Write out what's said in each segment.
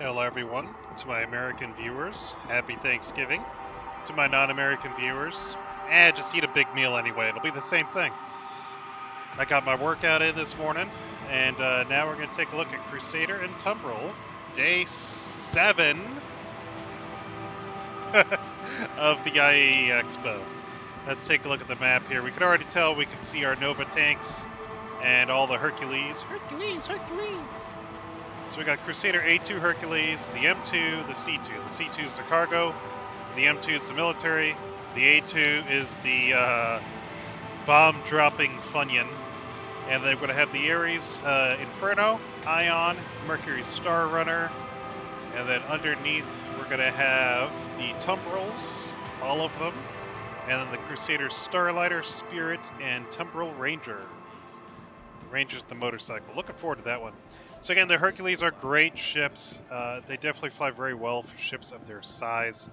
Hello, everyone. To my American viewers, happy Thanksgiving. To my non-American viewers, just eat a big meal anyway. It'll be the same thing. I got my workout in this morning, and now we're going to take a look at Crusader and Tumbril, day 7 of the IAE Expo. Let's take a look at the map here. We can already tell we can see our Nova tanks and all the Hercules. Hercules! So we got Crusader A2 Hercules, the M2, the C2. The C2 is the cargo, the M2 is the military, the A2 is the bomb-dropping Funyun, and then we're going to have the Ares Inferno, Ion, Mercury Star Runner, and then underneath we're going to have the Tumbrils, all of them, and then the Crusader Starlighter, Spirit, and Tumbril Ranger. Ranger's the motorcycle. Looking forward to that one. So again, the Hercules are great ships. They definitely fly very well for ships of their size.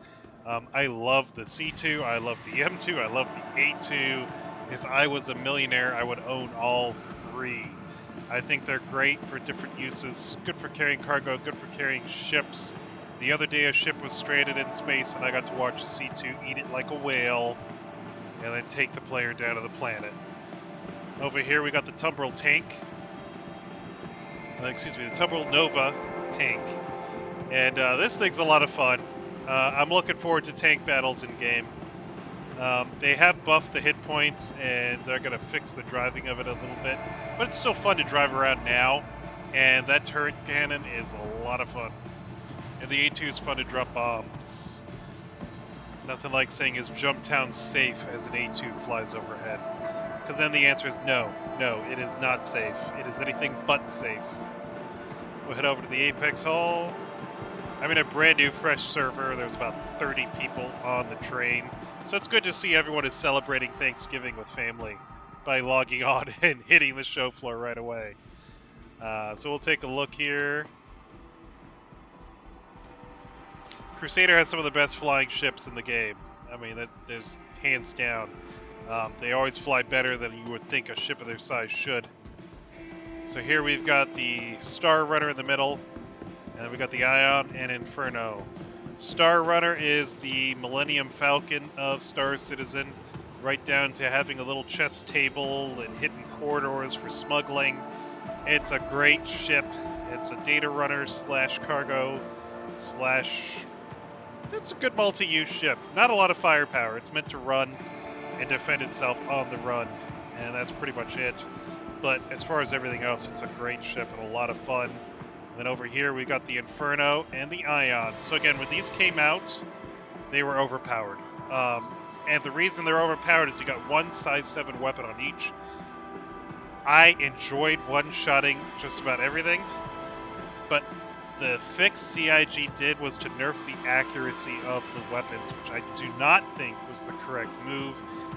I love the C2, I love the M2, I love the A2. If I was a millionaire, I would own all three. I think they're great for different uses. Good for carrying cargo, good for carrying ships. The other day a ship was stranded in space and I got to watch the C2 eat it like a whale and then take the player down to the planet. Over here we got the Tumbril tank. The Tumbril Nova tank. And this thing's a lot of fun. I'm looking forward to tank battles in game. They have buffed the hit points and they're going to fix the driving of it a little bit. But it's still fun to drive around now. And that turret cannon is a lot of fun. And the A2 is fun to drop bombs. Nothing like saying, is Jumptown safe as an A2 flies overhead? Because then the answer is no. No, it is not safe. It is anything but safe. We'll head over to the Apex Hall. I'm in a brand new, fresh server. There's about 30 people on the train. So it's good to see everyone is celebrating Thanksgiving with family by logging on and hitting the show floor right away. So we'll take a look here. Crusader has some of the best flying ships in the game. I mean, there's hands down. They always fly better than you would think a ship of their size should. So here we've got the Star Runner in the middle, and then we got the Ion and Inferno. Star Runner is the Millennium Falcon of Star Citizen, right down to having a little chess table and hidden corridors for smuggling. It's a great ship. It's a data runner slash cargo slash... It's a good multi-use ship. Not a lot of firepower. It's meant to run and defend itself on the run, and that's pretty much it. But as far as everything else, it's a great ship and a lot of fun. And then over here we got the Inferno and the Ion. So again, when these came out, they were overpowered. And the reason they're overpowered is you got one size 7 weapon on each. I enjoyed one-shotting just about everything, but the fix CIG did was to nerf the accuracy of the weapons, which I do not think was the correct move,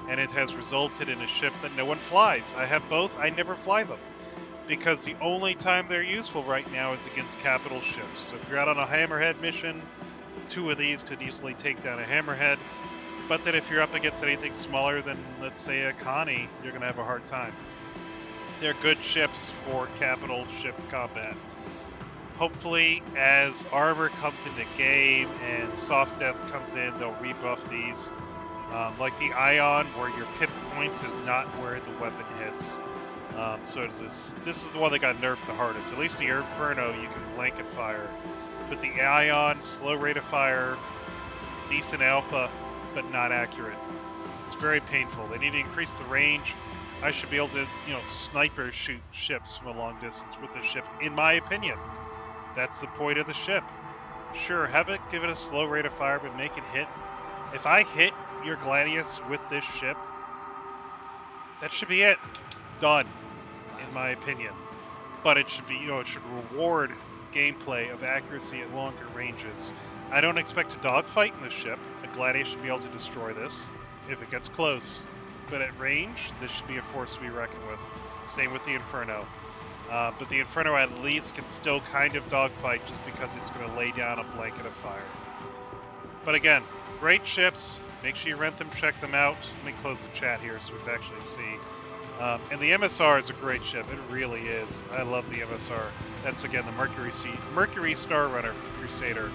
and it has resulted in a ship that no one flies. I have both, I never fly them, because the only time they're useful right now is against capital ships. So if you're out on a Hammerhead mission, 2 of these could easily take down a Hammerhead, but then if you're up against anything smaller than, let's say, a Connie, you're going to have a hard time. They're good ships for capital ship combat. Hopefully, as armor comes into game and soft death comes in, they'll rebuff these. Like the Ion, where your pip points is not where the weapon hits. So this is the one that got nerfed the hardest. At least the Inferno, you can blanket fire. But the Ion, slow rate of fire, decent alpha, but not accurate. It's very painful. They need to increase the range. I should be able to, sniper shoot ships from a long distance with this ship, in my opinion. That's the point of the ship. Sure, give it a slow rate of fire, but make it hit. If I hit your Gladius with this ship, that should be it. Done, in my opinion. But it should be, it should reward gameplay of accuracy at longer ranges. I don't expect a dogfight in this ship. A Gladius should be able to destroy this if it gets close. But at range, this should be a force to be reckoned with. Same with the Inferno. But the Inferno at least can still kind of dogfight just because it's going to lay down a blanket of fire. But again, great ships. Make sure you rent them, check them out. Let me close the chat here so we can actually see. And the MSR is a great ship. It really is. I love the MSR. That's, again, the Mercury Star Runner from Crusader.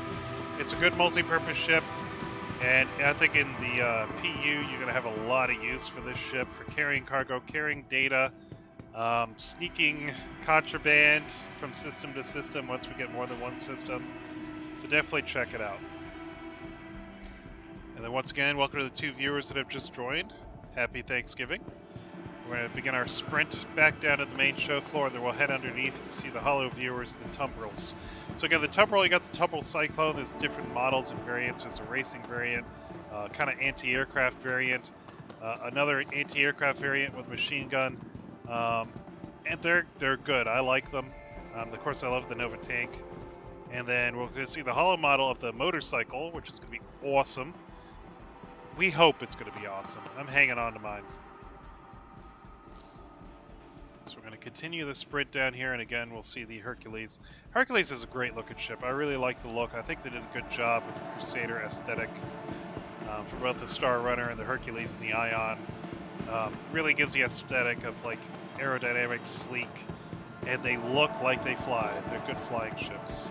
It's a good multi-purpose ship, and I think in the PU you're going to have a lot of use for this ship for carrying cargo, carrying data, sneaking contraband from system to system once we get more than one system. So definitely check it out. And then once again, welcome to the 2 viewers that have just joined. Happy Thanksgiving. We're going to begin our sprint back down to the main show floor, then we'll head underneath to see the hollow viewers and the Tumbrils. So again, the Tumbril, you got the Tumbril Cyclone. There's different models and variants. There's a racing variant, kind of anti-aircraft variant, another anti-aircraft variant with machine gun, and they're good. I like them. Of course, I love the Nova tank. And then we're going to see the hollow model of the motorcycle, which is going to be awesome. We hope it's going to be awesome. I'm hanging on to mine. So we're going to continue the sprint down here, and again, we'll see the Hercules. Hercules is a great-looking ship. I really like the look. I think they did a good job with the Crusader aesthetic for both the Star Runner and the Hercules and the Ion. Really gives the aesthetic of, like, aerodynamic, sleek, and they look like they fly. They're good flying ships.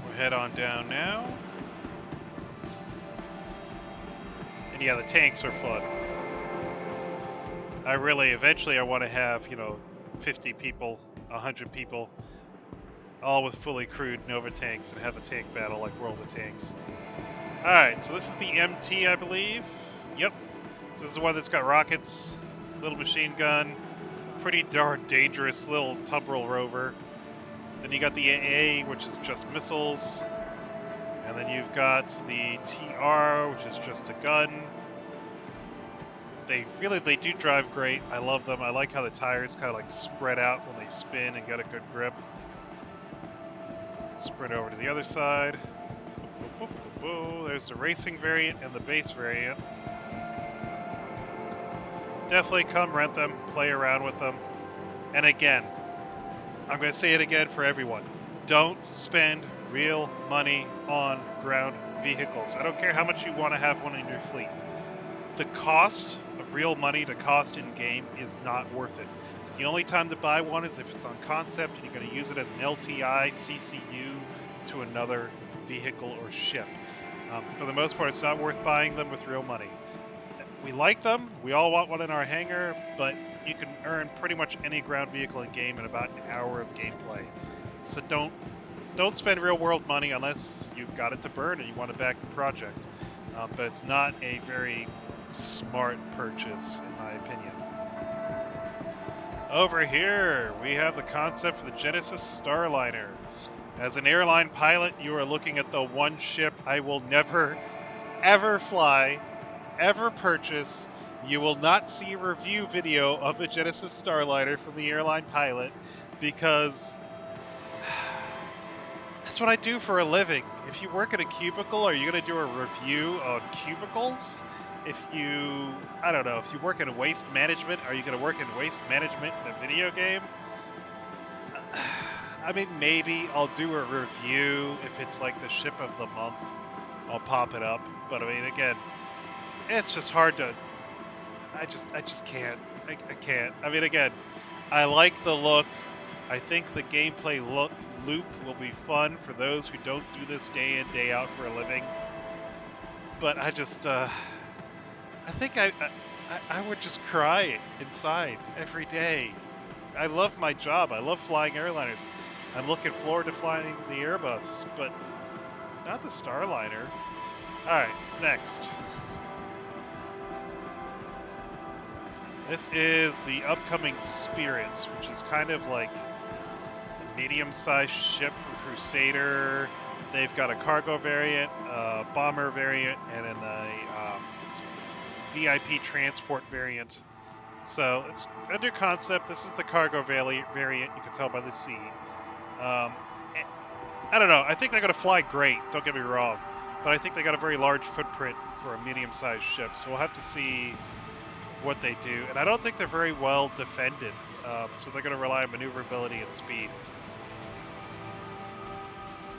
We'll head on down now. And yeah, the tanks are fun. Eventually I want to have, 50 people, 100 people, all with fully crewed Nova tanks and have a tank battle like World of Tanks. Alright, so this is the MT, I believe. Yep. So this is the one that's got rockets, little machine gun, pretty darn dangerous little Tumbril rover. Then you got the IAE, which is just missiles. And then you've got the TR, which is just a gun. They do drive great. I love them. I like how the tires kind of like spread out when they spin and get a good grip. Sprint over to the other side. There's the racing variant and the base variant. Definitely come rent them, play around with them. And again, I'm going to say it again for everyone. Don't spend real money on ground vehicles. I don't care how much you want to have one in your fleet. The cost of real money to cost in-game is not worth it. The only time to buy one is if it's on concept and you're going to use it as an LTI, CCU to another vehicle or ship. For the most part, it's not worth buying them with real money. We like them, we all want one in our hangar, but you can earn pretty much any ground vehicle in game in about an hour of gameplay. So don't spend real world money unless you've got it to burn and you want to back the project. But it's not a very smart purchase, in my opinion. Over here, we have the concept for the Genesis Starliner. As an airline pilot, you are looking at the one ship I will never, ever fly, ever purchase. You will not see a review video of the Genesis Starliner from the airline pilot because that's what I do for a living. If you work at a cubicle, are you going to do a review on cubicles? If you work in waste management, are you going to work in waste management in a video game? I mean, maybe I'll do a review if it's like the ship of the month. I'll pop it up. But I mean, again, it's just hard to... I just can't. I can't. I mean, again, I like the look. I think the gameplay loop will be fun for those who don't do this day in, day out for a living. But I just... I think I would just cry inside every day. I love my job. I love flying airliners. I'm looking forward to flying the Airbus, but not the Starliner. Alright, next. This is the upcoming Spirit, which is kind of like a medium-sized ship from Crusader. They've got a cargo variant, a bomber variant, and then a VIP transport variant. So it's under concept. This is the cargo variant. You can tell by the C. I don't know. I think they're going to fly great. Don't get me wrong, but I think they got a very large footprint for a medium-sized ship. So we'll have to see what they do. And I don't think they're very well defended. So they're going to rely on maneuverability and speed.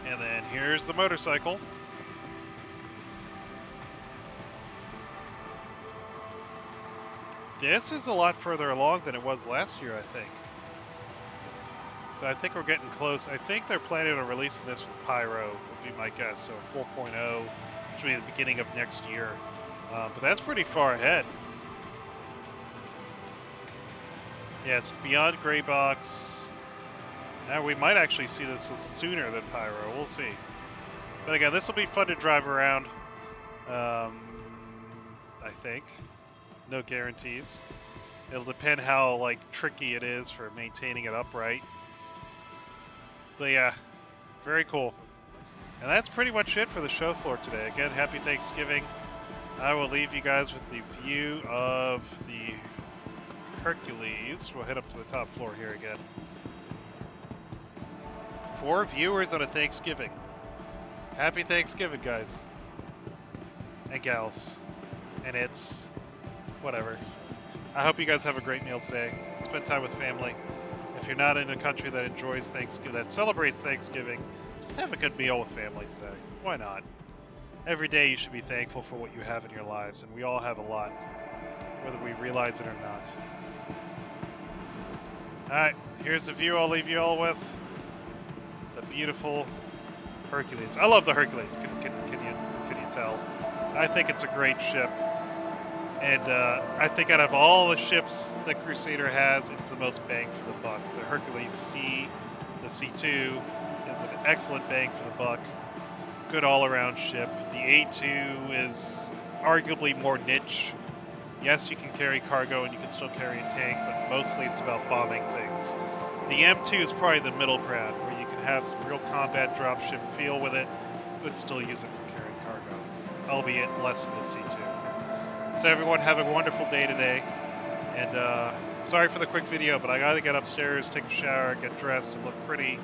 And then here's the motorcycle. This is a lot further along than it was last year, I think. So I think we're getting close. I think they're planning on releasing this with Pyro, would be my guess. So 4.0, which will be the beginning of next year. But that's pretty far ahead. Yeah, it's beyond Gray Box. Now we might actually see this sooner than Pyro. We'll see. But again, this will be fun to drive around. I think. No guarantees. It'll depend how like tricky it is for maintaining it upright. But yeah, very cool. And that's pretty much it for the show floor today. Again, happy Thanksgiving. I will leave you guys with the view of the Hercules. We'll head up to the top floor here again. 4 viewers on a Thanksgiving. Happy Thanksgiving, guys. And gals. And it's whatever. I hope you guys have a great meal today. Spend time with family. If you're not in a country that enjoys Thanksgiving, that celebrates Thanksgiving, just have a good meal with family today. Why not? Every day you should be thankful for what you have in your lives, and we all have a lot, whether we realize it or not. Alright, here's the view I'll leave you all with. The beautiful Hercules. I love the Hercules, can you tell? I think it's a great ship. And I think out of all the ships that Crusader has, it's the most bang for the buck. The Hercules C, the C2, is an excellent bang for the buck. Good all-around ship. The A2 is arguably more niche. Yes, you can carry cargo and you can still carry a tank, but mostly it's about bombing things. The M2 is probably the middle ground, where you can have some real combat dropship feel with it, but still use it for carrying cargo, albeit less than the C2. So everyone have a wonderful day today, and sorry for the quick video, but I gotta get upstairs, take a shower, get dressed, and look pretty